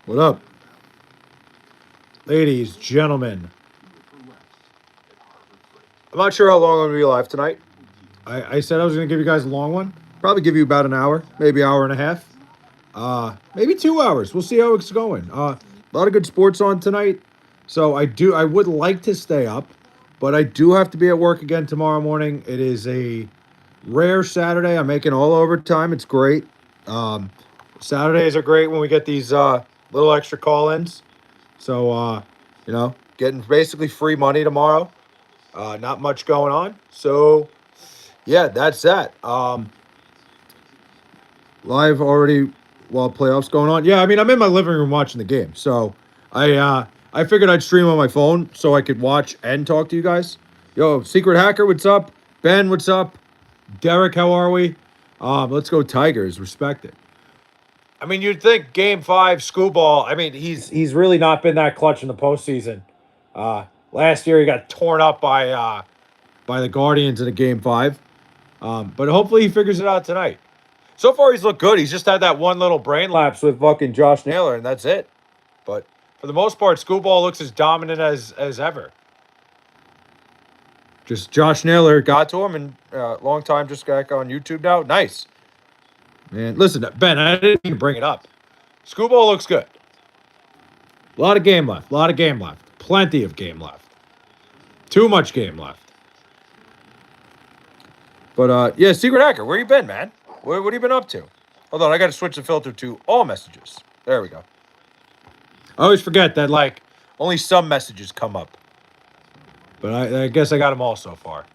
What up, ladies, gentlemen? I'm not sure how long I'm going to be live tonight. I said I was going to give you guys a long one. Probably give you about an hour, maybe hour and a half. Maybe 2 hours. We'll see how it's going. A lot of good sports on tonight. So I would like to stay up, but I do have to be at work again tomorrow morning. It is a rare Saturday. I'm making all overtime. It's great. Um, Saturdays are great when we get these little extra call-ins. So getting basically free money tomorrow. Not much going on. So yeah, that's that. Live already while playoffs going on. Yeah, I mean I'm in my living room watching the game. So I figured I'd stream on my phone so I could watch and talk to you guys. Yo, Secret Hacker, what's up? Ben, what's up? Derek, how are we? Let's go Tigers. Respect it. I mean, you'd think Game 5, Scooball. I mean, he's really not been that clutch in the postseason. Last year he got torn up by the Guardians in a Game 5. But hopefully he figures it out tonight. So far he's looked good. He's just had that one little brain lapse with fucking Josh Naylor, and that's it. But for the most part, Scooball looks as dominant as ever. Just Josh Naylor got to him, and long time just got on YouTube now. Nice. Man, listen, Ben, I didn't even bring it up. Scooball looks good. A lot of game left. A lot of game left. Plenty of game left. Too much game left. But yeah, Secret Hacker, where you been, man? What have you been up to? Hold on, I got to switch the filter to all messages. There we go. I always forget that like only some messages come up. But I guess I got them all so far.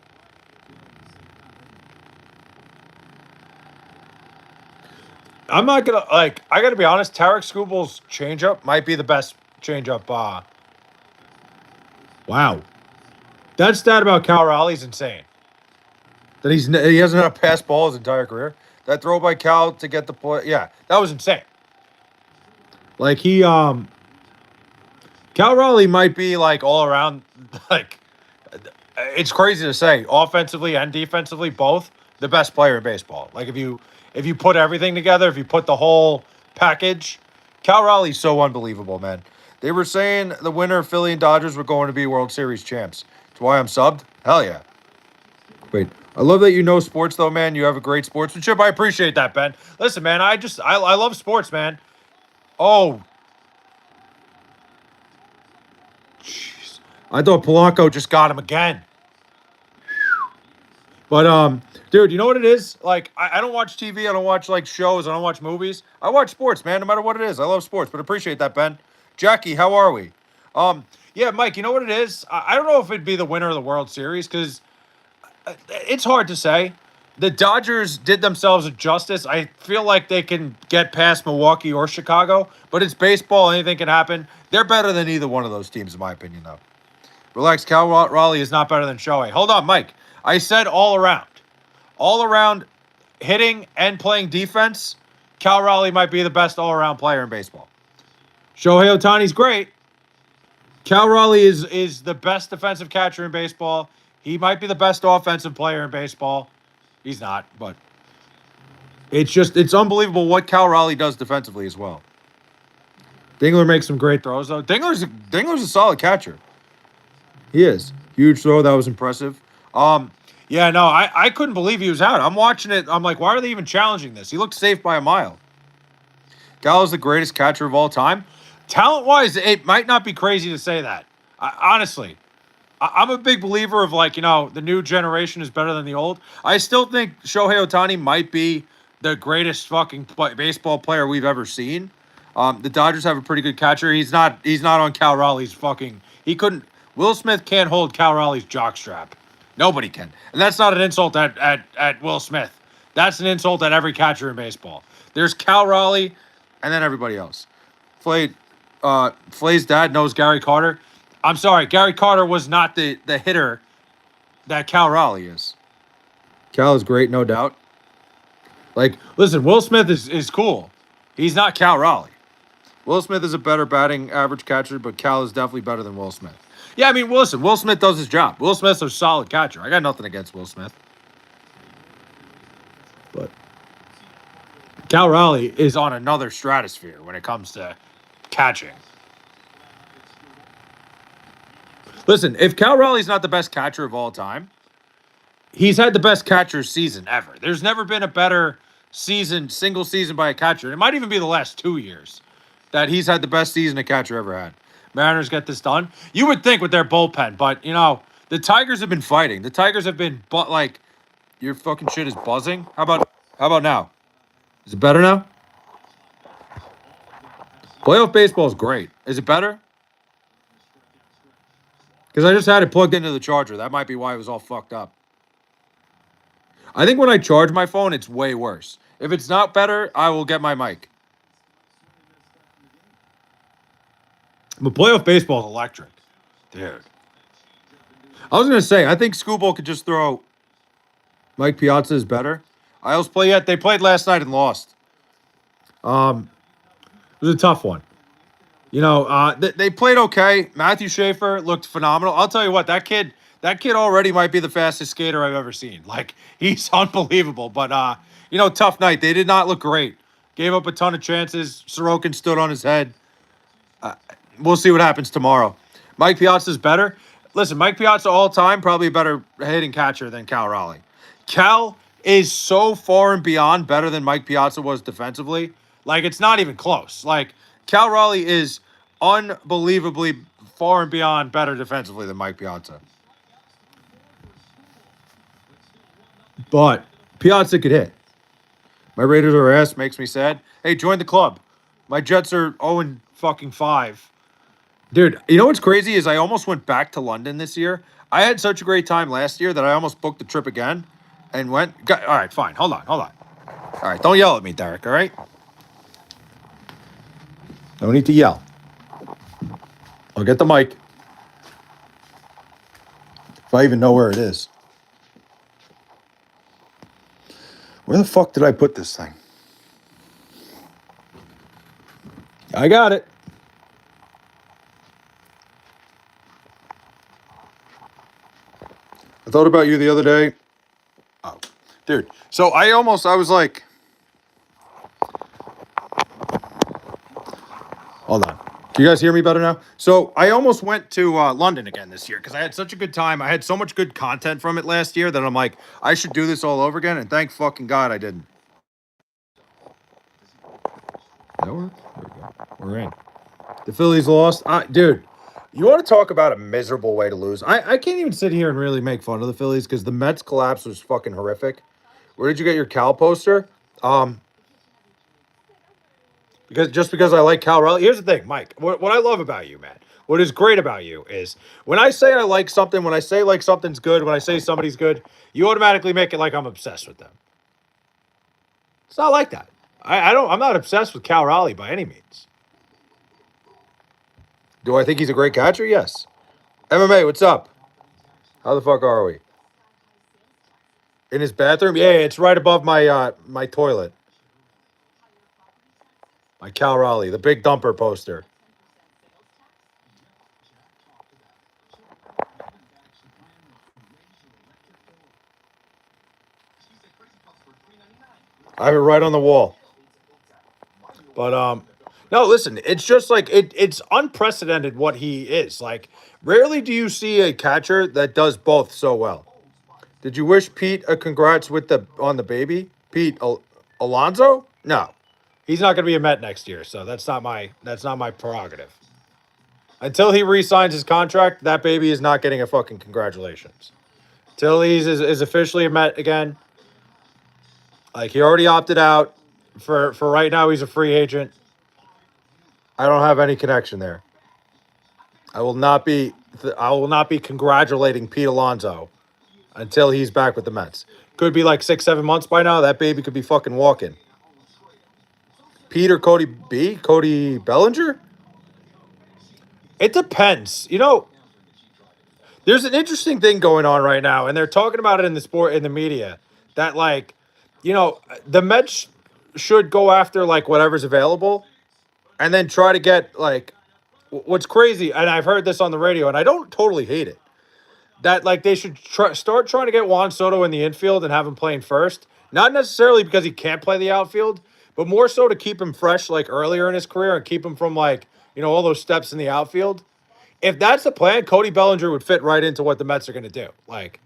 I'm not gonna like. I gotta be honest. Tarek Scooble's changeup might be the best changeup. Wow, that stat about Cal Raleigh's insane. That he hasn't had a pass ball his entire career. That throw by Cal to get the play, yeah, that was insane. Like Cal Raleigh might be like all around. Like it's crazy to say, offensively and defensively, both the best player in baseball. Like if you put everything together, if you put the whole package, Cal Raleigh's so unbelievable, man. They were saying the winner of Philly and Dodgers were going to be World Series champs. That's why I'm subbed. Hell yeah. Wait, I love that you know sports, though, man. You have a great sportsmanship. I appreciate that, Ben. Listen, man, I love sports, man. Oh, jeez. I thought Polanco just got him again. But dude, you know what it is? Like, I don't watch TV. I don't watch like shows. I don't watch movies. I watch sports, man. No matter what it is, I love sports. But appreciate that, Ben. Jackie, how are we? Yeah, Mike. You know what it is? I don't know if it'd be the winner of the World Series because it's hard to say. The Dodgers did themselves a justice. I feel like they can get past Milwaukee or Chicago, but it's baseball. Anything can happen. They're better than either one of those teams, in my opinion, though. Relax. Cal Raleigh is not better than Shohei. Hold on, Mike. I said all around. All around hitting and playing defense, Cal Raleigh might be the best all-around player in baseball. Shohei Ohtani's great. Cal Raleigh is the best defensive catcher in baseball. He might be the best offensive player in baseball. He's not, but it's unbelievable what Cal Raleigh does defensively as well. Dingler makes some great throws, though. Dingler's a solid catcher. He is. Huge throw. That was impressive. Yeah, no, I couldn't believe he was out. I'm watching it. I'm like, why are they even challenging this? He looked safe by a mile. Cal is the greatest catcher of all time. Talent-wise, it might not be crazy to say that. Honestly, I'm a big believer of like, the new generation is better than the old. I still think Shohei Ohtani might be the greatest fucking baseball player we've ever seen. The Dodgers have a pretty good catcher. He's not on Cal Raleigh's fucking. He couldn't. Will Smith can't hold Cal Raleigh's jockstrap. Nobody can. And that's not an insult at Will Smith. That's an insult at every catcher in baseball. There's Cal Raleigh and then everybody else. Fley's dad knows Gary Carter. I'm sorry, Gary Carter was not the hitter that Cal Raleigh is. Cal is great, no doubt. Like, listen, Will Smith is cool. He's not Cal Raleigh. Will Smith is a better batting average catcher, but Cal is definitely better than Will Smith. Yeah, I mean, listen, Will Smith does his job. Will Smith's a solid catcher. I got nothing against Will Smith. But Cal Raleigh is on another stratosphere when it comes to catching. Listen, if Cal Raleigh's not the best catcher of all time, he's had the best catcher season ever. There's never been a better season, single season by a catcher. It might even be the last 2 years that he's had the best season a catcher ever had. Mariners get this done. You would think with their bullpen, but the Tigers have been fighting. The Tigers have been, but like, your fucking shit is buzzing. How about now? Is it better now? Playoff baseball is great. Is it better? Because I just had it plugged into the charger. That might be why it was all fucked up. I think when I charge my phone, it's way worse. If it's not better, I will get my mic. But playoff baseball is electric. Dude. I was going to say, I think Scooball could just throw Mike Piazza is better. I also play yet. They played last night and lost. It was a tough one. They played okay. Matthew Schaefer looked phenomenal. I'll tell you what, that kid already might be the fastest skater I've ever seen. Like, he's unbelievable. But tough night. They did not look great. Gave up a ton of chances. Sorokin stood on his head. We'll see what happens tomorrow. Mike Piazza's better. Listen, Mike Piazza all time probably a better hitting catcher than Cal Raleigh. Cal is so far and beyond better than Mike Piazza was defensively. Like, it's not even close. Like, Cal Raleigh is unbelievably far and beyond better defensively than Mike Piazza. But Piazza could hit. My Raiders are ass, makes me sad. Hey, join the club. My Jets are 0-5. Dude, you know what's crazy is I almost went back to London this year. I had such a great time last year that I almost booked the trip again and went. All right, fine. Hold on. All right, don't yell at me, Derek, all right? No need to yell. I'll get the mic. If I even know where it is. Where the fuck did I put this thing? I got it. I thought about you the other day. Oh, dude. So I was like, hold on. Do you guys hear me better now? So I almost went to London again this year because I had such a good time. I had so much good content from it last year that I'm like, I should do this all over again. And thank fucking God I didn't. That work? There we go. We're in. The Phillies lost. Dude, you want to talk about a miserable way to lose? I can't even sit here and really make fun of the Phillies because the Mets collapse was fucking horrific. Where did you get your Cal poster? Because I like Cal Raleigh. Here's the thing, Mike. What I love about you, man. What is great about you is when I say I like something, when I say like something's good, when I say somebody's good, you automatically make it like I'm obsessed with them. It's not like that. I'm not obsessed with Cal Raleigh by any means. Do I think he's a great catcher? Yes. MMA, what's up? How the fuck are we? In his bathroom? Yeah, it's right above my toilet. My Cal Raleigh, the big dumper poster. I have it right on the wall. But no, listen, it's just like it's unprecedented what he is. Like, rarely do you see a catcher that does both so well. Did you wish Pete a congrats on the baby? Pete Alonso? No. He's not going to be a Met next year, so that's not my prerogative. Until he re-signs his contract, that baby is not getting a fucking congratulations. Till is officially a Met again. Like, he already opted out. For right now, he's a free agent. I don't have any connection there. I will not be congratulating Pete Alonso until he's back with the Mets. Could be like 6-7 months by now. That baby could be fucking walking. Pete or Cody Bellinger? It depends. There's an interesting thing going on right now, and they're talking about it in the media, that like, the Mets should go after like whatever's available, and then try to get like what's crazy. And I've heard this on the radio, and I don't totally hate it. that like they should start trying to get Juan Soto in the infield and have him playing first. Not necessarily because he can't play the outfield, but more so to keep him fresh like earlier in his career and keep him from like, all those steps in the outfield. If that's the plan, Cody Bellinger would fit right into what the Mets are going to do. Like,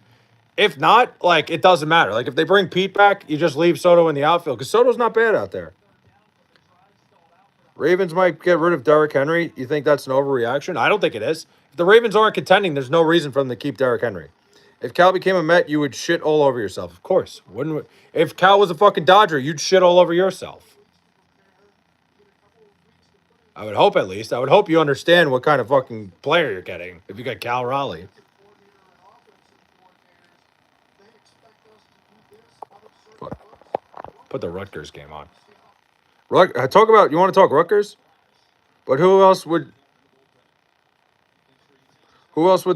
if not, like, it doesn't matter. Like, if they bring Pete back, you just leave Soto in the outfield because Soto's not bad out there. Ravens might get rid of Derrick Henry. You think that's an overreaction? I don't think it is. If the Ravens aren't contending, there's no reason for them to keep Derrick Henry. If Cal became a Met, you would shit all over yourself. Of course. Wouldn't we? If Cal was a fucking Dodger, you'd shit all over yourself. I would hope at least. I would hope you understand what kind of fucking player you're getting if you got Cal Raleigh. Put the Rutgers game on. Talk about, you want to talk Rutgers? But who else would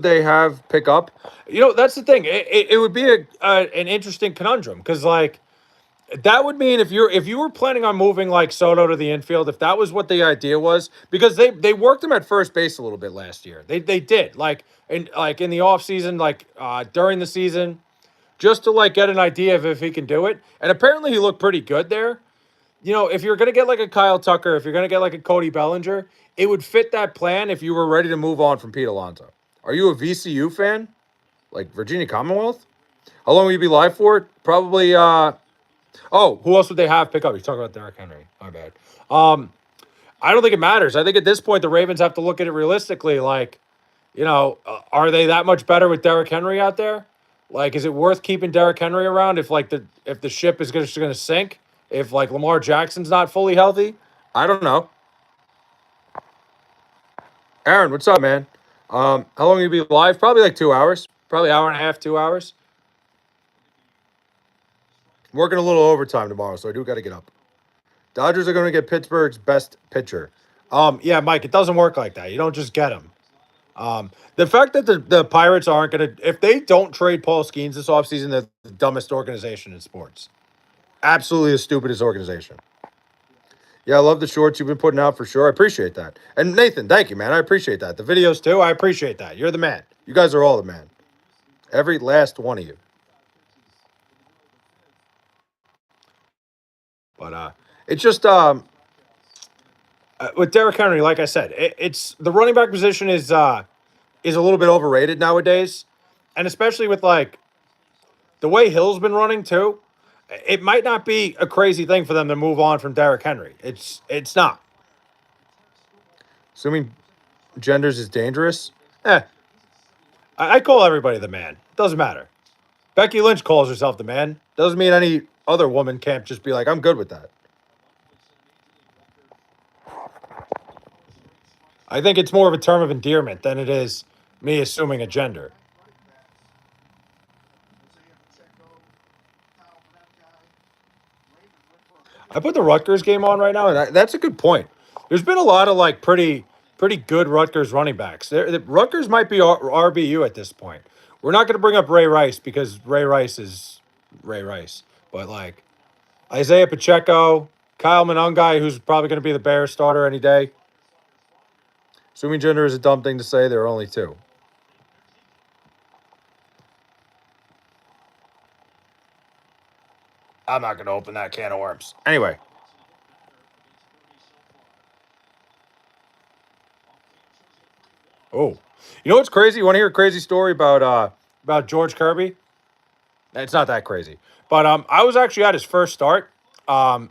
they have pick up? That's the thing. It would be an interesting conundrum because like that would mean if you were planning on moving like Soto to the infield, if that was what the idea was, because they worked him at first base a little bit last year. They did in the offseason, during the season, just to like get an idea of if he can do it. And apparently he looked pretty good there. If you're going to get like a Kyle Tucker, if you're going to get like a Cody Bellinger, it would fit that plan if you were ready to move on from Pete Alonso. Are you a VCU fan? Like Virginia Commonwealth? How long will you be live for? Probably, who else would they have pick up? You're talking about Derrick Henry. My bad. I don't think it matters. I think at this point, the Ravens have to look at it realistically. Like, are they that much better with Derrick Henry out there? Like, is it worth keeping Derrick Henry around if the ship is just going to sink? If like Lamar Jackson's not fully healthy? I don't know. Aaron, what's up, man? How long will you be live? Probably like 2 hours. Probably hour and a half, 2 hours. I'm working a little overtime tomorrow, so I do got to get up. Dodgers are going to get Pittsburgh's best pitcher. Yeah, Mike, it doesn't work like that. You don't just get him. The fact that the Pirates aren't going to, if they don't trade Paul Skeens this offseason, they're the dumbest organization in sports. Absolutely the stupidest organization. Yeah, I love the shorts you've been putting out for sure. I appreciate that. And Nathan, thank you, man. I appreciate that. The videos too, I appreciate that. You're the man. You guys are all the man. Every last one of you. But it's just with Derrick Henry, like I said, it's the running back position is a little bit overrated nowadays, and especially with like the way Hill's been running too. It might not be a crazy thing for them to move on from Derrick Henry. It's not. Assuming genders is dangerous. I call everybody the man. Doesn't matter. Becky Lynch calls herself the man. Doesn't mean any other woman can't just be like, I'm good with that. I think it's more of a term of endearment than it is me assuming a gender. I put the Rutgers game on right now, and that's a good point. There's been a lot of like pretty good Rutgers running backs. Rutgers might be RBU at this point. We're not going to bring up Ray Rice because Ray Rice is Ray Rice, but like Isaiah Pacheco, Kyle Monangai, who's probably going to be the Bears starter any day. Assuming gender is a dumb thing to say, there are only two. I'm not going to open that can of worms. Anyway. Oh, you know what's crazy? You want to hear a crazy story about George Kirby? It's not that crazy, but I was actually at his first start. Um,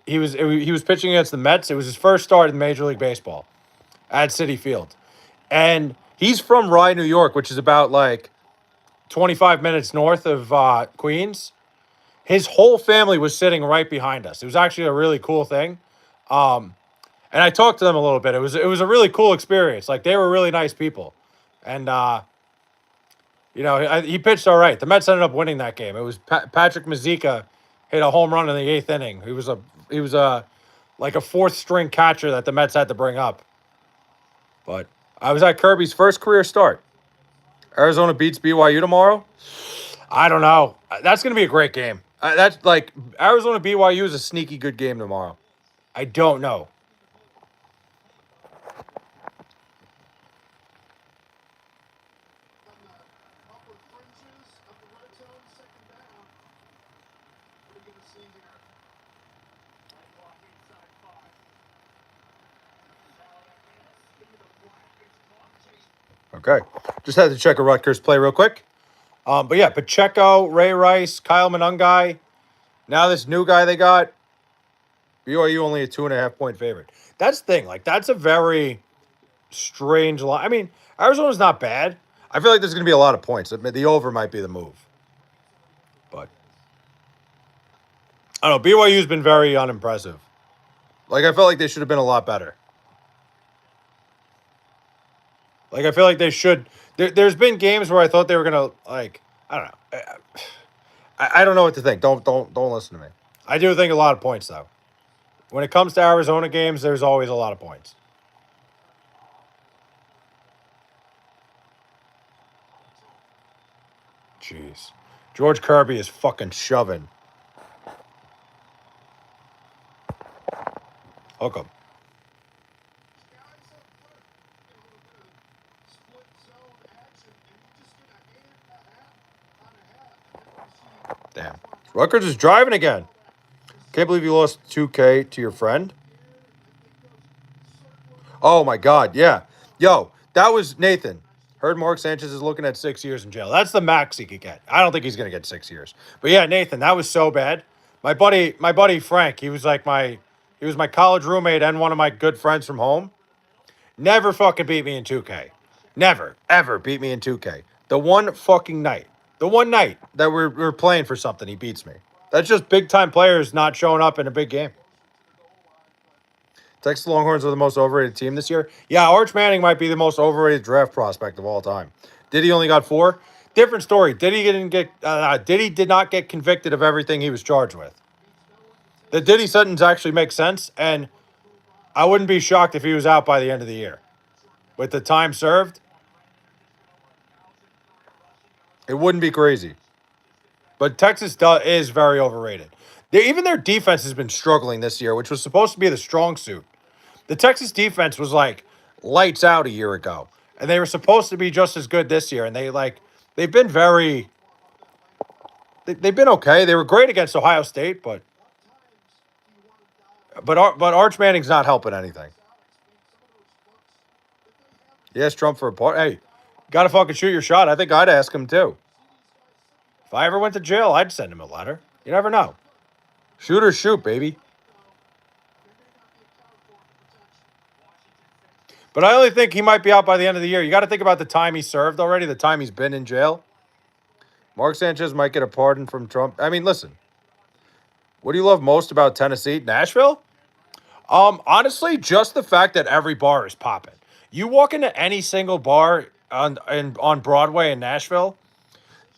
he was pitching against the Mets. It was his first start in Major League Baseball at Citi Field, and he's from Rye, New York, which is about like 25 minutes north of Queens. His whole family was sitting right behind us. It was actually a really cool thing. Um, and I talked to them a little bit. It was a really cool experience. Like they were really nice people, and he pitched all right. The Mets ended up winning that game. It was Patrick Mazika hit a home run in the eighth inning. He was like a fourth string catcher that the Mets had to bring up. But I was at Kirby's first career start. Arizona beats BYU tomorrow. I don't know. That's going to be a great game. That's like Arizona BYU is a sneaky good game tomorrow. I don't know. Okay. Just had to check a Rutgers play real quick. But yeah, Pacheco, Ray Rice, Kyle Monangai. Now this new guy they got, BYU only a 2.5 point favorite. That's the thing. Like, that's a very strange line. I mean, Arizona's not bad. I feel like there's going to be a lot of points. The over might be the move. But I don't know. BYU's been very unimpressive. Like, I felt like they should have been a lot better. Like, I feel like they should. There's been games where I thought they were going to, like, I don't know. I don't know what to think. Don't listen to me. I do think a lot of points, though. When it comes to Arizona games, there's always a lot of points. Jeez. George Kirby is fucking shoving. Hook him. Damn. Rutgers is driving again. Can't believe you lost 2K to your friend. Oh my God. Yeah. Yo, that was Nathan. Heard Mark Sanchez is looking at 6 years in jail. That's the max he could get. I don't think he's gonna get 6 years. But yeah, Nathan, that was so bad. My buddy Frank, he was my college roommate and one of my good friends from home. Never fucking beat me in 2K. Never, ever beat me in 2K. The one fucking night. The one night that we're playing for something, he beats me. That's just big time players not showing up in a big game. Texas Longhorns are the most overrated team this year. Yeah, Arch Manning might be the most overrated draft prospect of all time. Did he only got 4? Different story. Did not get convicted of everything he was charged with. The Diddy sentence actually makes sense, and I wouldn't be shocked if he was out by the end of the year. With the time served, it wouldn't be crazy. But is very overrated. Even their defense has been struggling this year, which was supposed to be the strong suit. The Texas defense was like lights out a year ago, and they were supposed to be just as good this year. And they've been they've been okay. They were great against Ohio State, but Arch Manning's not helping anything. He asked Trump for a part. Hey, gotta fucking shoot your shot. I think I'd ask him too. If I ever went to jail, I'd send him a letter. You never know. Shoot or shoot, baby. But I only think he might be out by the end of the year. You got to think about the time he served already, the time he's been in jail. Mark Sanchez might get a pardon from Trump. I mean, listen, what do you love most about Tennessee? Nashville? Honestly, just the fact that every bar is popping. You walk into any single bar on Broadway in Nashville,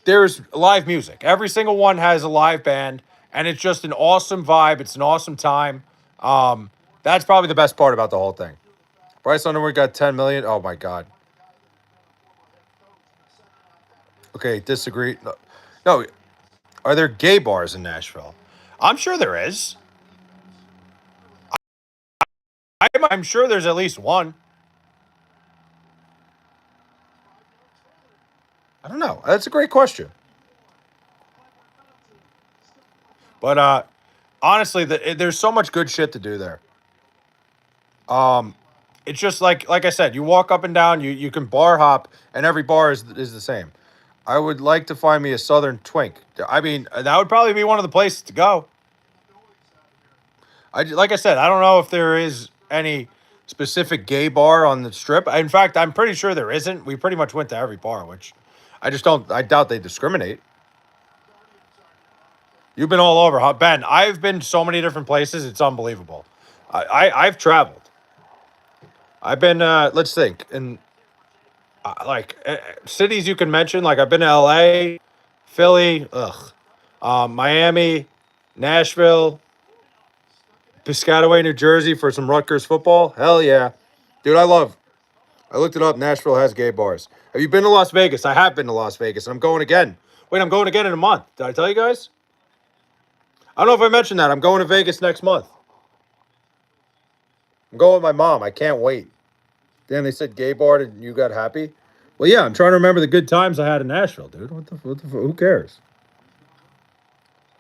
there's live music. Every single one has a live band, and it's just an awesome vibe. It's an awesome time. That's probably the best part about the whole thing. Bryce Underwood got 10 million. Oh my God. Okay, disagree. No, are there gay bars in Nashville? I'm sure there is. I'm sure there's at least one. I don't know. That's a great question. But honestly, there's so much good shit to do there. Um, it's just like I said, you walk up and down, you can bar hop, and every bar is the same. I would like to find me a Southern Twink. I mean, that would probably be one of the places to go. Like I said, I don't know if there is any specific gay bar on the strip. In fact, I'm pretty sure there isn't. We pretty much went to every bar, which I just don't. I doubt they discriminate. You've been all over, huh, Ben? I've been so many different places. It's unbelievable. I've traveled. I've been. Let's think. In cities you can mention. Like I've been to L.A., Philly, Miami, Nashville, Piscataway, New Jersey for some Rutgers football. Hell yeah, dude! I looked it up. Nashville has gay bars. Have you been to Las Vegas? I have been to Las Vegas, and I'm going again. Wait, I'm going again in a month. Did I tell you guys? I don't know if I mentioned that. I'm going to Vegas next month. I'm going with my mom. I can't wait. Then they said gay bar and you got happy. Well, yeah, I'm trying to remember the good times I had in Nashville, dude. Who cares?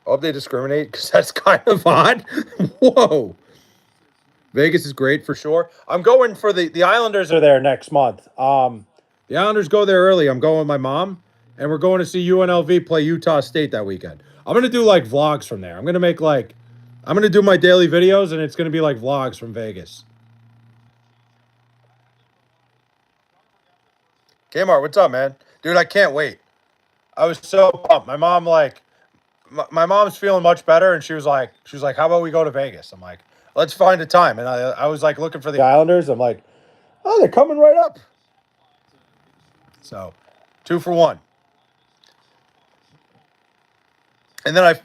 I hope they discriminate because that's kind of odd. Whoa. Vegas is great for sure. I'm going for the Islanders are there next month. The Islanders go there early. I'm going with my mom, and we're going to see UNLV play Utah State that weekend. I'm gonna do like vlogs from there. I'm gonna do my daily videos, and it's gonna be like vlogs from Vegas. Kmart, what's up, man? Dude, I can't wait. I was so pumped. My mom my mom's feeling much better, and she was like, how about we go to Vegas? I'm like, let's find a time. And I was like looking for the Islanders. I'm like, oh, they're coming right up. So, 2 for 1. And then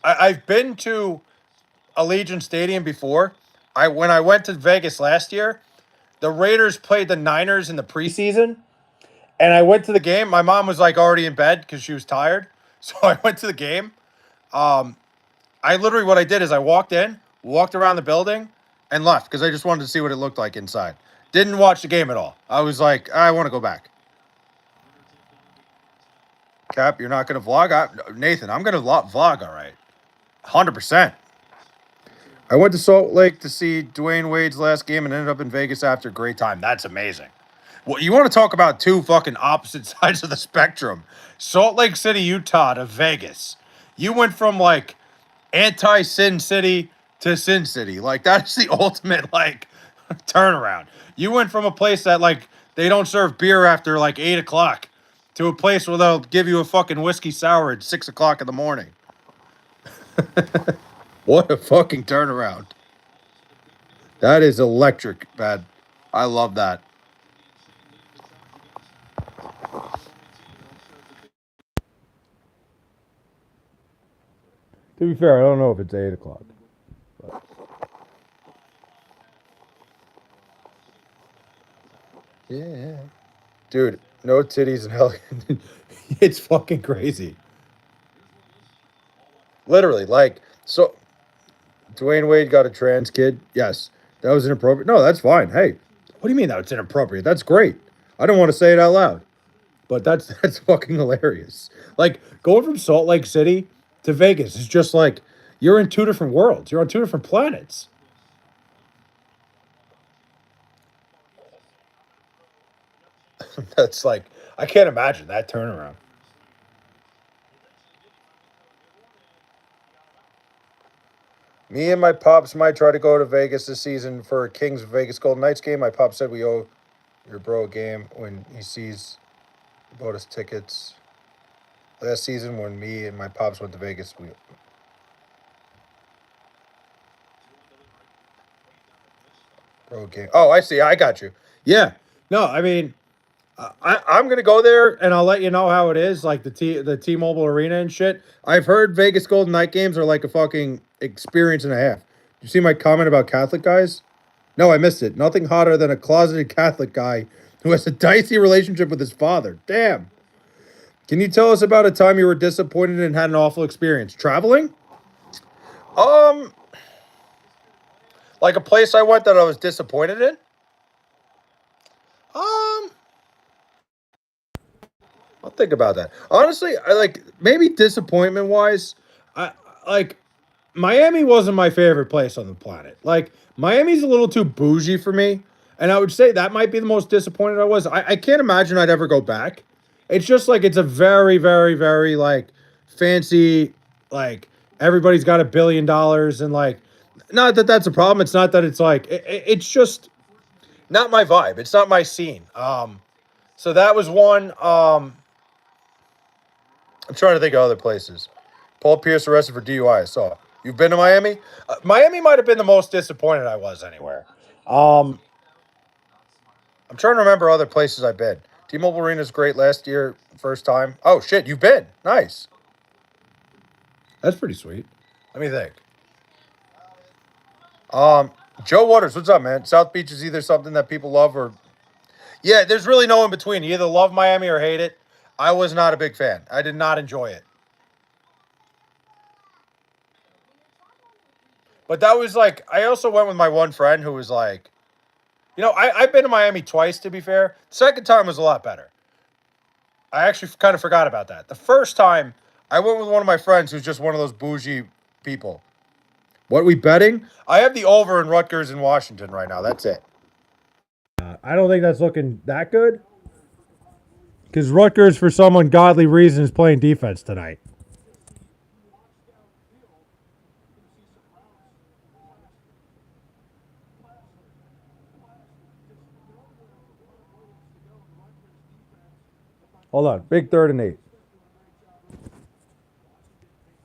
I've been to Allegiant Stadium before. I When I went to Vegas last year, the Raiders played the Niners in the preseason, and I went to the game. My mom was like already in bed because she was tired, so I went to the game. Um, I literally what I did is I walked in, walked around the building, and left because I just wanted to see what it looked like inside. Didn't watch the game at all. I was like, I want to go back. Cap, you're not going to vlog? Nathan, I'm going to vlog, all right. 100%. I went to Salt Lake to see Dwayne Wade's last game and ended up in Vegas after. Great time. That's amazing. Well, you want to talk about two fucking opposite sides of the spectrum. Salt Lake City, Utah to Vegas. You went from like anti Sin City to Sin City. Like that's the ultimate like turnaround. You went from a place that like they don't serve beer after like 8 o'clock to a place where they'll give you a fucking whiskey sour at 6 o'clock in the morning. What a fucking turnaround. That is electric, bad. I love that. To be fair, I don't know if it's 8 o'clock. Yeah. Dude, no titties in hell. It's fucking crazy. Literally, like, so Dwayne Wade got a trans kid. Yes. That was inappropriate. No, that's fine. Hey, what do you mean that's inappropriate? That's great. I don't want to say it out loud. But that's fucking hilarious. Like going from Salt Lake City to Vegas is just like you're in two different worlds. You're on two different planets. That's like I can't imagine that turnaround. Me and my pops might try to go to Vegas this season for a Kings Vegas Golden Knights game. My pop said we owe your bro a game when he sees bought us tickets last season when me and my pops went to Vegas. We bro game. Oh, I see. I got you. Yeah. No, I mean, I'm gonna go there and I'll let you know how it is, like the T-Mobile Arena and shit. I've heard Vegas Golden Knight games are like a fucking experience and a half. You see my comment about Catholic guys? No, I missed it. Nothing hotter than a closeted Catholic guy who has a dicey relationship with his father. Damn. Can you tell us about a time you were disappointed and had an awful experience traveling? Um, like a place I went that I was disappointed in. Um, I'll think about that. Honestly, I like maybe disappointment wise. I like Miami wasn't my favorite place on the planet. Like Miami's a little too bougie for me, and I would say that might be the most disappointed I was. I can't imagine I'd ever go back. It's just like it's a very, very, very like fancy, like everybody's got $1 billion and like not that that's a problem. It's not that it's like it's just not my vibe. It's not my scene. So that was one. I'm trying to think of other places. Paul Pierce arrested for DUI. I saw. You've been to Miami? Miami might have been the most disappointed I was anywhere. Um, I'm trying to remember other places I've been. T-Mobile Arena is great last year, first time. Oh shit, you've been nice. That's pretty sweet. Let me think. Um, Joe Waters, what's up, man? South Beach is either something that people love or yeah. There's really no in between. You either love Miami or hate it. I was not a big fan. I did not enjoy it. But that was like I also went with my one friend who was like, I've been to Miami twice to be fair. Second time was a lot better. I actually kind of forgot about that. The first time I went with one of my friends who's just one of those bougie people. What are we betting? I have the over in Rutgers in Washington right now. That's it. I don't think that's looking that good because Rutgers, for some ungodly reason, is playing defense tonight. Hold on. Big 3rd and 8.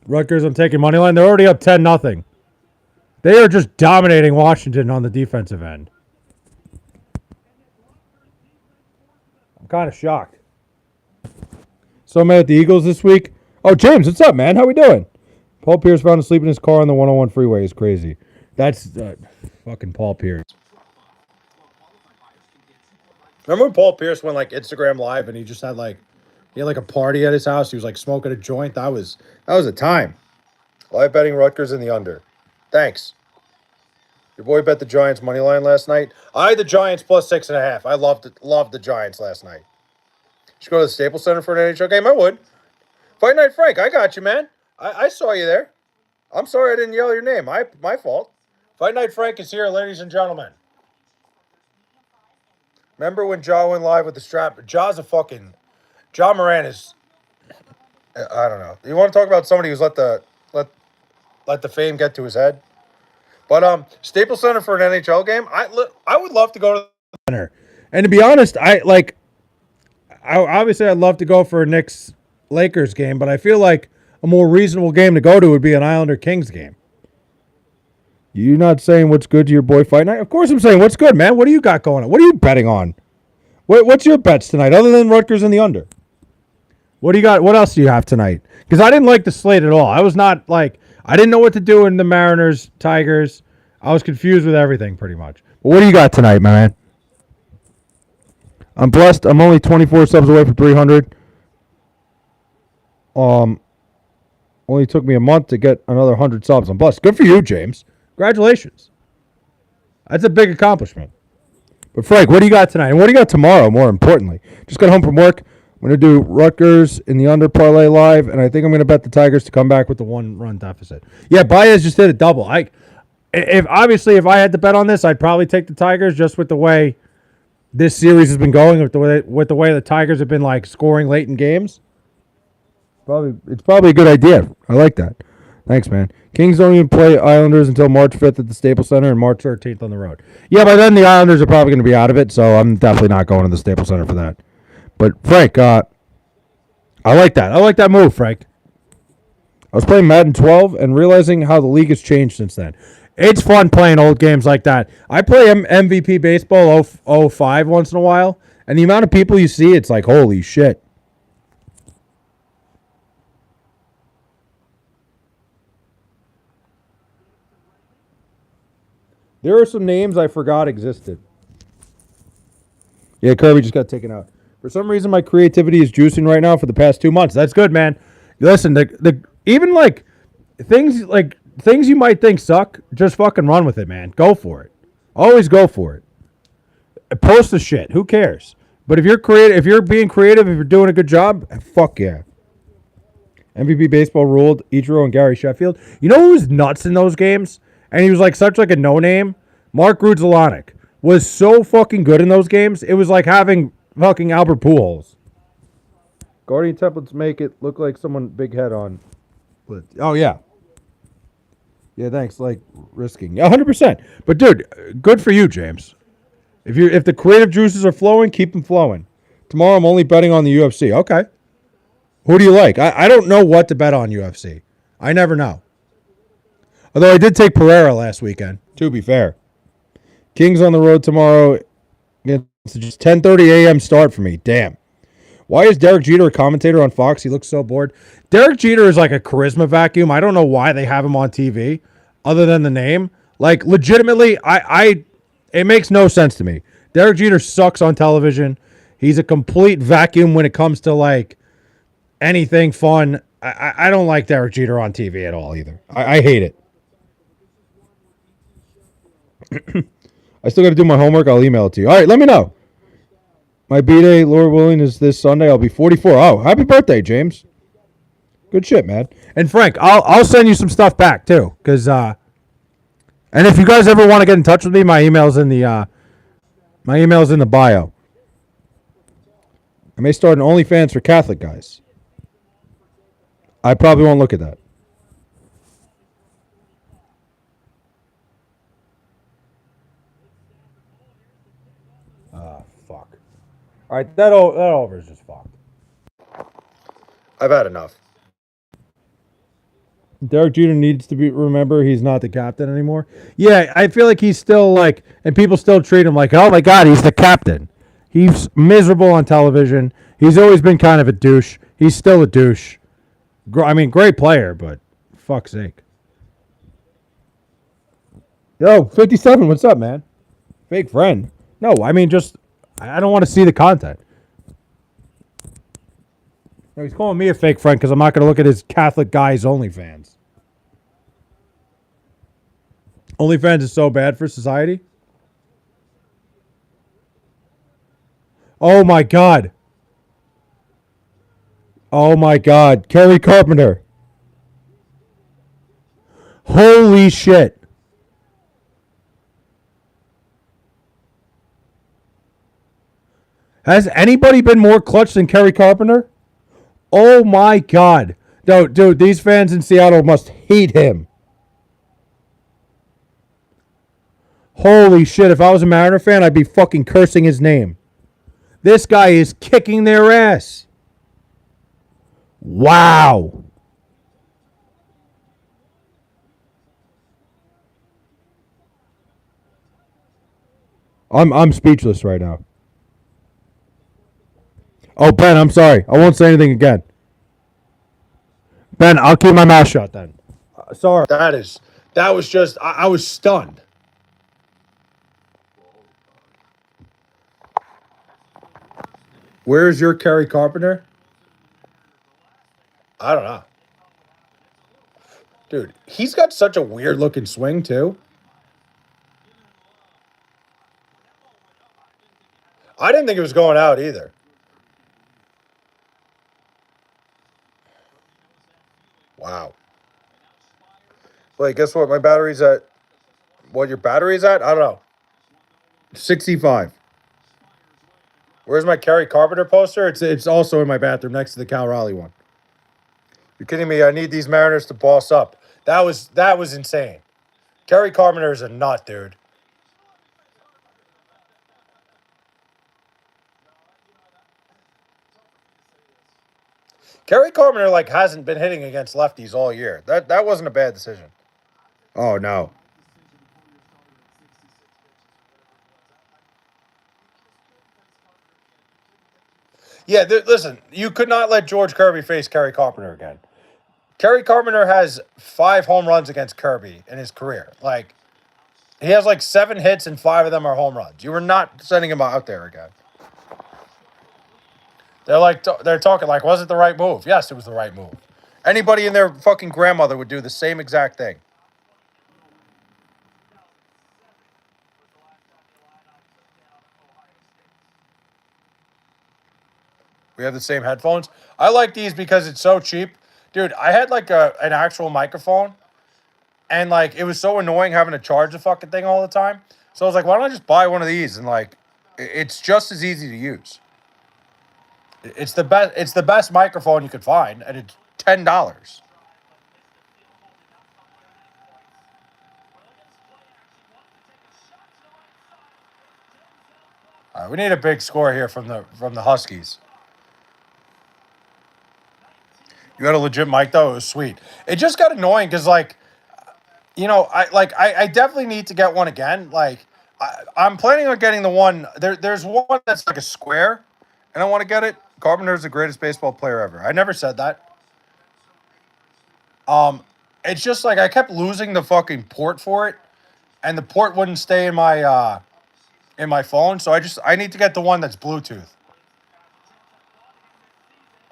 Rutgers, I'm taking money line. They're already up 10-0. They are just dominating Washington on the defensive end. I'm kind of shocked. So I'm at the Eagles this week. Oh, James, what's up, man? How we doing? Paul Pierce found asleep in his car on the 101 freeway is crazy. That's fucking Paul Pierce. Remember when Paul Pierce went like Instagram Live and he had like a party at his house? He was like smoking a joint. That was a time. Live betting Rutgers in the under. Thanks. Your boy bet the Giants money line last night. I had the Giants plus 6.5. I loved the Giants last night. Should go to the Staples Center for an NHL game. I would. Fight Night Frank, I got you, man. I saw you there. I'm sorry I didn't yell your name. My fault. Fight Night Frank is here, ladies and gentlemen. Remember when Ja went live with the strap? Ja Moran is. I don't know. You want to talk about somebody who's let the fame get to his head? But Staples Center for an NHL game. I would love to go to the Center. And to be honest, obviously I'd love to go for a Knicks Lakers game, but I feel like a more reasonable game to go to would be an Islander Kings game. You not saying what's good to your boy Fight Night? Of course I'm saying what's good, man. What do you got going on? What are you betting on? What's your bets tonight other than Rutgers and the under? What do you got? What else do you have tonight? Because I didn't like the slate at all. I was not like I didn't know what to do in the Mariners, Tigers. I was confused with everything pretty much. But what do you got tonight, my man? I'm blessed. I'm only 24 subs away from 300. Only took me a month to get another 100 subs. I'm blessed. Good for you, James. Congratulations. That's a big accomplishment. But Frank, what do you got tonight? And what do you got tomorrow, more importantly? Just got home from work. I'm going to do Rutgers in the under parlay live, and I think I'm going to bet the Tigers to come back with the 1-run deficit. Yeah, Baez just did a double. If I had to bet on this, I'd probably take the Tigers just with the way this series has been going, with the way the Tigers have been like scoring late in games. It's probably a good idea. I like that. Thanks, man. Kings don't even play Islanders until March 5th at the Staples Center and March 13th on the road. Yeah, by then the Islanders are probably going to be out of it, so I'm definitely not going to the Staples Center for that. But, Frank, I like that. I like that move, Frank. I was playing Madden 12 and realizing how the league has changed since then. It's fun playing old games like that. I play MVP Baseball 05 once in a while, and the amount of people you see, it's like, holy shit. There are some names I forgot existed. Yeah, Kirby just got taken out. For some reason, my creativity is juicing right now for the past 2 months. That's good, man. Listen, even like things you might think suck, just fucking run with it, man. Go for it. Always go for it. Post the shit. Who cares? But if you're creative, if you're being creative, if you're doing a good job, fuck yeah. MVP Baseball ruled Ichiro and Gary Sheffield. You know who was nuts in those games? And he was like such like a no-name? Mark Grudzielanek was so fucking good in those games. It was like having fucking Albert Pujols. Guardian templates make it look like someone big head on. Oh, yeah. Yeah, thanks. Like risking. 100%. But, dude, good for you, James. If the creative juices are flowing, keep them flowing. Tomorrow I'm only betting on the UFC. Okay. Who do you like? I don't know what to bet on UFC. I never know. Although I did take Pereira last weekend, to be fair. Kings on the road tomorrow. It's just 10:30 a.m. start for me. Damn. Why is Derek Jeter a commentator on Fox? He looks so bored. Derek Jeter is like a charisma vacuum. I don't know why they have him on TV other than the name. Like, legitimately, it makes no sense to me. Derek Jeter sucks on television. He's a complete vacuum when it comes to, like, anything fun. I don't like Derek Jeter on TV at all either. I hate it. I still got to do my homework. I'll email it to you. All right, let me know. My B-Day, Lord willing, is this Sunday. I'll be 44. Oh, happy birthday, James. Good shit, man. And Frank, I'll send you some stuff back too, because and if you guys ever want to get in touch with me, my email's in the bio. I may start an OnlyFans for Catholic guys. I probably won't look at that. Fuck. All right, that over is just fucked. I've had enough. Derek Jeter needs to be remember he's not the captain anymore. Yeah, I feel like he's still like, and people still treat him like, oh my god, he's the captain. He's miserable on television. He's always been kind of a douche. He's still a douche. I mean, great player, but fuck's sake. Yo, 57, what's up, man? Fake friend. No, I mean, just, I don't want to see the content. No, he's calling me a fake friend because I'm not going to look at his Catholic guy's OnlyFans. OnlyFans is so bad for society? Oh my god. Oh my god. Kerry Carpenter. Holy shit. Has anybody been more clutch than Kerry Carpenter? Oh my god. No, dude, these fans in Seattle must hate him. Holy shit, if I was a Mariner fan, I'd be fucking cursing his name. This guy is kicking their ass. Wow. I'm speechless right now. Oh, Ben, I'm sorry. I won't say anything again. Ben, I'll keep my mouth shut then. Sorry. That was just, I was stunned. Where's your Kerry Carpenter? I don't know. Dude, he's got such a weird looking swing, too. I didn't think it was going out either. Wow. Wait, guess what? My battery's at. What your battery's at? I don't know. 65. Where's my Kerry Carpenter poster? It's also in my bathroom next to the Cal Raleigh one. You're kidding me? I need these Mariners to boss up. That was insane. Kerry Carpenter is a nut, dude. Kerry Carpenter like hasn't been hitting against lefties all year. That wasn't a bad decision. Oh no. Yeah, listen, you could not let George Kirby face Kerry Carpenter again. Kerry Carpenter has 5 home runs against Kirby in his career. Like, he has like 7 hits and 5 of them are home runs. You were not sending him out there again. They're talking like, was it the right move? Yes, it was the right move. Anybody and their fucking grandmother would do the same exact thing. We have the same headphones. I like these because it's so cheap. Dude, I had like an actual microphone and like it was so annoying having to charge the fucking thing all the time. So I was like, why don't I just buy one of these and like it's just as easy to use. It's the best microphone you could find and it's $10. All right, we need a big score here from the Huskies. You had a legit mic though. It was sweet. It just got annoying because like I definitely need to get one again. Like I'm planning on getting the one There's one that's like a square, and I want to get it. Carpenter's the greatest baseball player ever. I never said that. Um, it's just like I kept losing the fucking port for it, and the port wouldn't stay in my phone. So I need to get the one that's Bluetooth.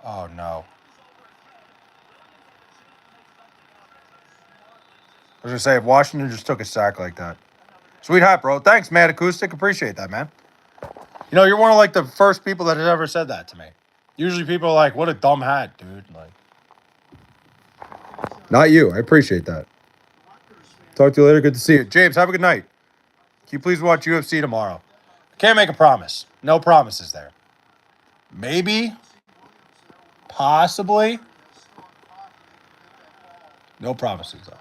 Oh no. I was gonna say if Washington just took a sack like that. Sweet hat, bro. Thanks, man. Acoustic. Appreciate that, man. You're one of like the first people that has ever said that to me. Usually people are like, what a dumb hat, dude. Like Not you. I appreciate that. Talk to you later. Good to see you. James, have a good night. Can you please watch UFC tomorrow? Can't make a promise. No promises there. Maybe. Possibly. No promises though.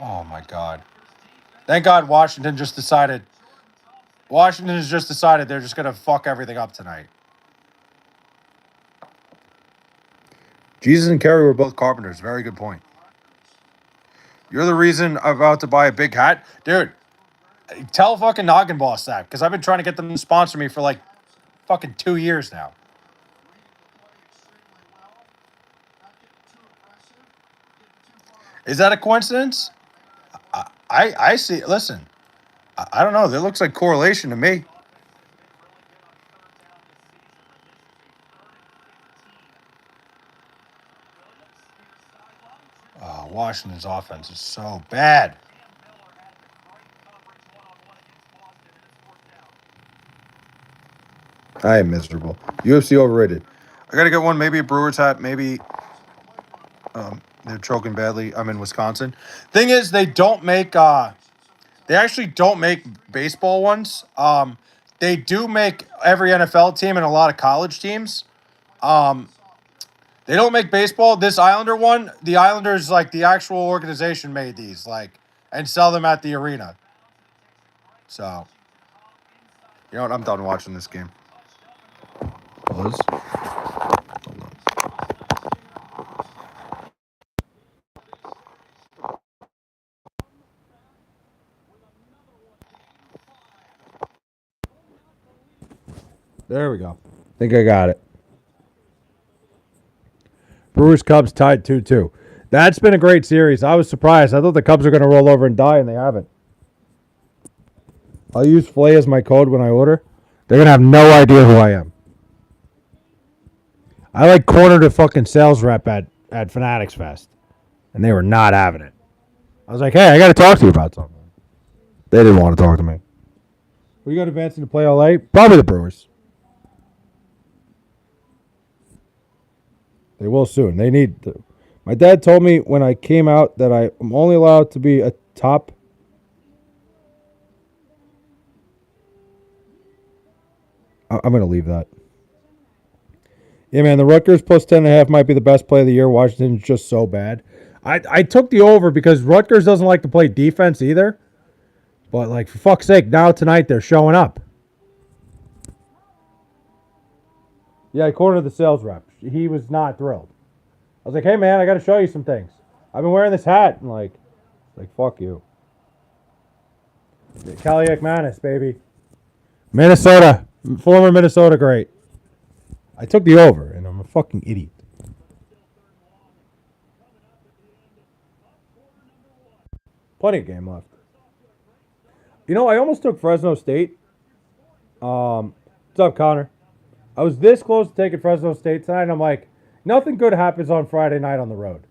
Oh my God. Thank God Washington just decided. Washington has just decided they're just gonna fuck everything up tonight. Jesus and Kerry were both carpenters. Very good point. You're the reason I'm about to buy a big hat, dude. Tell fucking Noggin Boss that because I've been trying to get them to sponsor me for like fucking 2 years now. Is that a coincidence? I see. Listen, I don't know. That looks like correlation to me. Oh, Washington's offense is so bad. I am miserable. UFC overrated. I gotta get one. Maybe a Brewers hat. Maybe they're choking badly. I'm in Wisconsin. Thing is, they don't make. They actually don't make baseball ones. They do make every NFL team and a lot of college teams. Um, they don't make baseball. This Islander one, the Islanders, like the actual organization, made these like and sell them at the arena. So you know what? I'm done watching this game. Pause. Hold on. There we go. Think I got it. Brewers Cubs tied 2-2. That's been a great series. I was surprised. I thought the Cubs were going to roll over and die, and they haven't. I'll use Fley as my code when I order. They're going to have no idea who I am. I like cornered a fucking sales rep at Fanatics Fest, and they were not having it. I was like, hey, I got to talk to you about something. They didn't want to talk to me. We got advancing to play LA? Probably the Brewers. They will soon. They need to. My dad told me when I came out that I am only allowed to be a top. I'm going to leave that. Yeah, man, the Rutgers plus 10.5 might be the best play of the year. Washington's just so bad. I took the over because Rutgers doesn't like to play defense either. But, like, for fuck's sake, now tonight they're showing up. Yeah, I cornered the sales rep. He was not thrilled. I was like, hey, man, I got to show you some things. I've been wearing this hat. And, like, fuck you. Kalyak Manis, baby. Minnesota. Former Minnesota great. I took the over, and I'm a fucking idiot. Plenty of game left. You know, I almost took Fresno State. What's up, Connor? I was this close to taking Fresno State tonight, and I'm like, nothing good happens on Friday night on the road,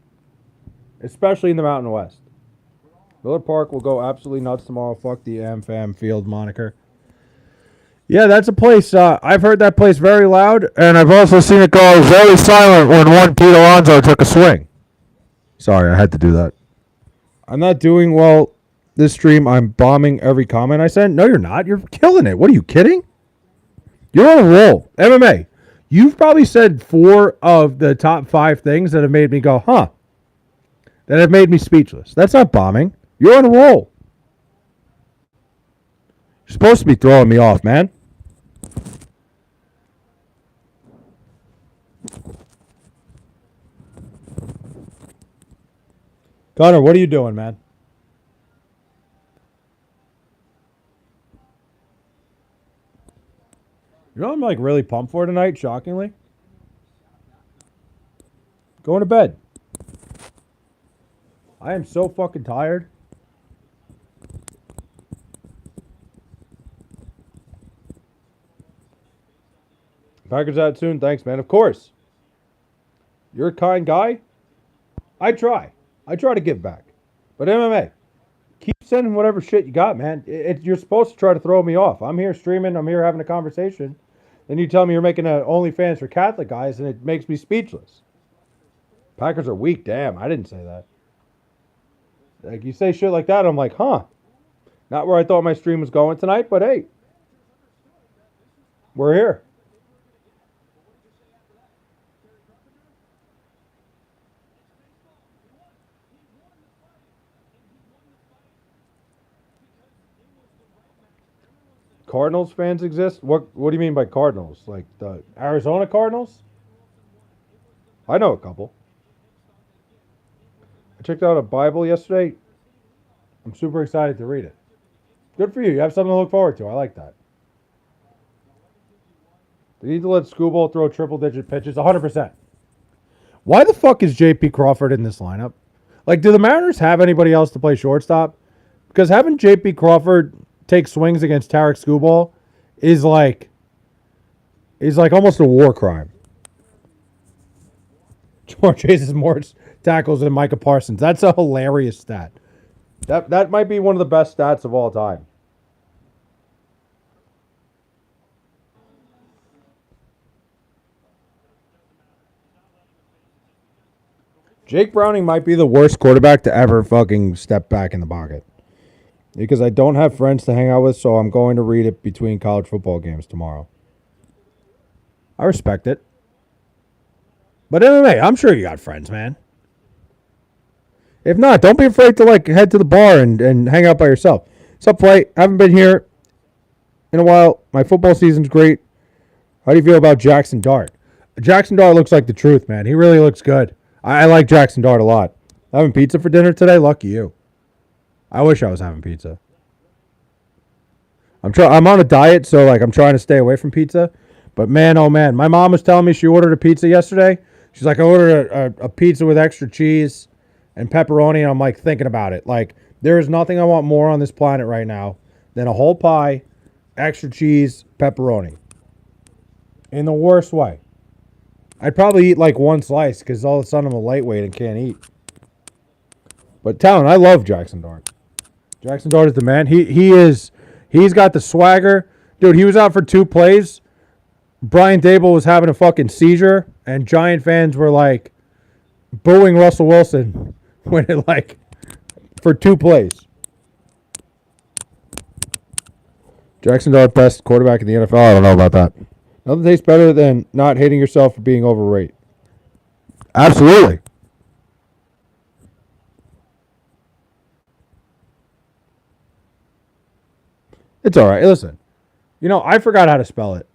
especially in the Mountain West. Miller Park will go absolutely nuts tomorrow. Fuck the AmFam Field moniker. Yeah, that's a place. I've heard that place very loud, and I've also seen it go very silent when one Pete Alonso took a swing. Sorry, I had to do that. I'm not doing well this stream. I'm bombing every comment I send. No, you're not. You're killing it. What are you kidding? You're on a roll. MMA. You've probably said 4 of the top 5 things that have made me go, huh? That have made me speechless. That's not bombing. You're on a roll. You're supposed to be throwing me off, man. Connor, what are you doing, man? You know what I'm like really pumped for tonight, shockingly? Going to bed. I am so fucking tired. Packers out soon. Thanks, man. Of course. You're a kind guy. I try. I try to give back. But MMA, keep sending whatever shit you got, man. You're supposed to try to throw me off. I'm here streaming. I'm here having a conversation. Then you tell me you're making an OnlyFans for Catholic guys, and it makes me speechless. Packers are weak. Damn, I didn't say that. Like, you say shit like that, I'm like, huh. Not where I thought my stream was going tonight, but hey, we're here. Cardinals fans exist? What do you mean by Cardinals? Like the Arizona Cardinals? I know a couple. I checked out a Bible yesterday. I'm super excited to read it. Good for you. You have something to look forward to. I like that. They need to let Scooble throw triple digit pitches 100%. Why the fuck is JP Crawford in this lineup? Like, do the Mariners have anybody else to play shortstop? Because having JP Crawford take swings against Tarek Skubal is like almost a war crime. Jamar chases more tackles than Micah Parsons. That's a hilarious stat. That might be one of the best stats of all time. Jake Browning might be the worst quarterback to ever fucking step back in the pocket. Because I don't have friends to hang out with, so I'm going to read it between college football games tomorrow. I respect it. But MMA, I'm sure you got friends, man. If not, don't be afraid to like head to the bar and hang out by yourself. What's up, Fley? Haven't been here in a while. My football season's great. How do you feel about Jackson Dart? Jackson Dart looks like the truth, man. He really looks good. I like Jackson Dart a lot. Having pizza for dinner today? Lucky you. I wish I was having pizza. I'm on a diet, so like I'm trying to stay away from pizza. But man, oh man, my mom was telling me she ordered a pizza yesterday. She's like, I ordered a pizza with extra cheese and pepperoni, and I'm like thinking about it. Like, there is nothing I want more on this planet right now than a whole pie, extra cheese, pepperoni. In the worst way. I'd probably eat like one slice because all of a sudden I'm a lightweight and can't eat. But Talon, I love Jackson Dart. Jackson Dart is the man. He's got the swagger. Dude, he was out for 2 plays. Brian Dable was having a fucking seizure, and Giant fans were like booing Russell Wilson when it like for 2 plays. Jackson Dart, best quarterback in the NFL. I don't know about that. Nothing tastes better than not hating yourself for being overrated. Absolutely. It's all right. Listen, I forgot how to spell it.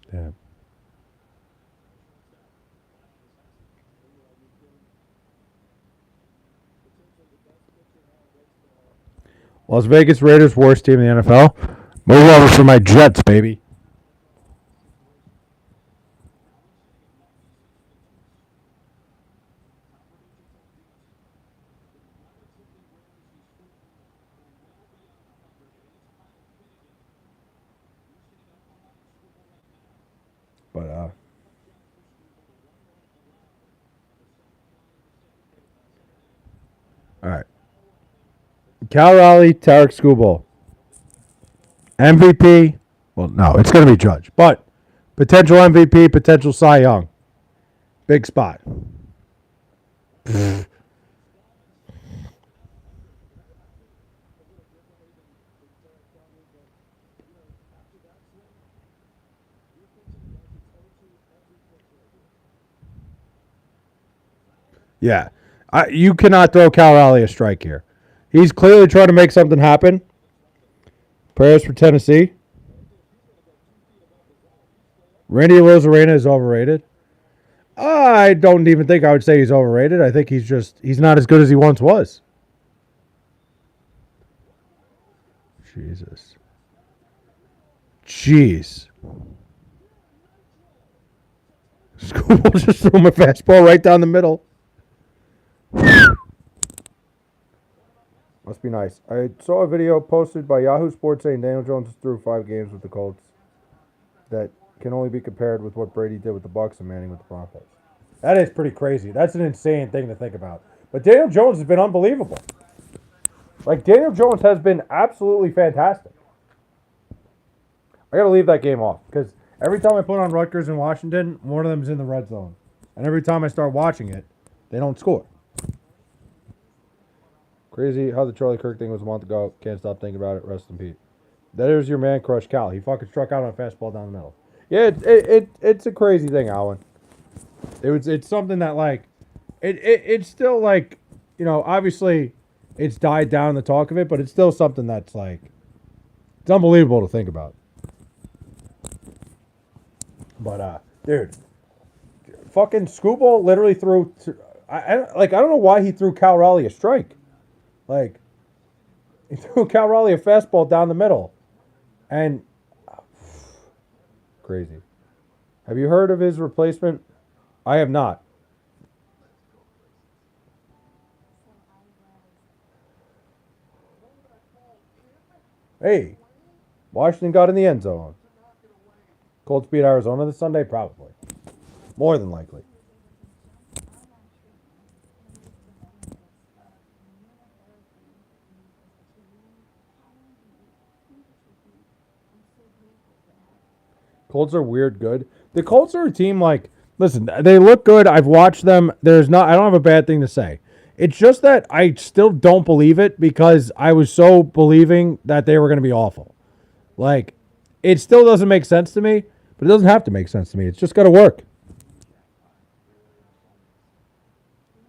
Damn. Las Vegas Raiders, worst team in the NFL. Move over for my Jets, baby. But all right. Cal Raleigh, Tarek Skubal. MVP. Well, no, it's going to be Judge. But potential MVP, potential Cy Young. Big spot. Yeah. You cannot throw Cal Raleigh a strike here. He's clearly trying to make something happen. Prayers for Tennessee. Randy Rosarena is overrated. I don't even think I would say he's overrated. I think he's not as good as he once was. Jesus. Jeez. School just threw my fastball right down the middle. Must be nice. I saw a video posted by Yahoo Sports saying Daniel Jones threw 5 games with the Colts that can only be compared with what Brady did with the Bucs and Manning with the Broncos. That is pretty crazy. That's an insane thing to think about. But Daniel Jones has been unbelievable. Like, Daniel Jones has been absolutely fantastic. I got to leave that game off because every time I put on Rutgers in Washington, one of them is in the red zone. And every time I start watching it, they don't score. Crazy how the Charlie Kirk thing was a month ago. Can't stop thinking about it. Rest in peace. There's your man crush, Cal. He fucking struck out on a fastball down the middle. Yeah, it's a crazy thing, Alan. It's something that like it's still like, you know, obviously it's died down the talk of it, but it's still something that's like it's unbelievable to think about. But dude, fucking Scooball literally threw. I don't know why he threw Cal Raleigh a strike. Like he threw Cal Raleigh a fastball down the middle, and crazy. Have you heard of his replacement? I have not. Hey, Washington got in the end zone. Colts beat Arizona this Sunday? Probably. More than likely. Colts are weird good. The Colts are a team like, listen, they look good. I've watched them. I don't have a bad thing to say. It's just that I still don't believe it because I was so believing that they were going to be awful. Like, it still doesn't make sense to me, but it doesn't have to make sense to me. It's just got to work.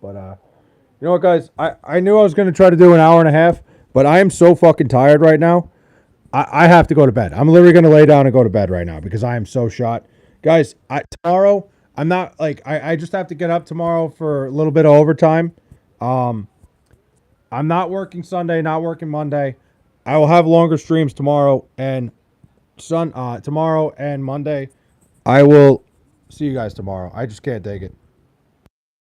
But you know what, guys? I knew I was going to try to do an hour and a half, but I am so fucking tired right now. I have to go to bed. I'm literally going to lay down and go to bed right now because I am so shot. Guys, tomorrow, I'm not like, I just have to get up tomorrow for a little bit of overtime. I'm not working Sunday, not working Monday. I will have longer streams tomorrow and tomorrow and Monday. I will see you guys tomorrow. I just can't take it.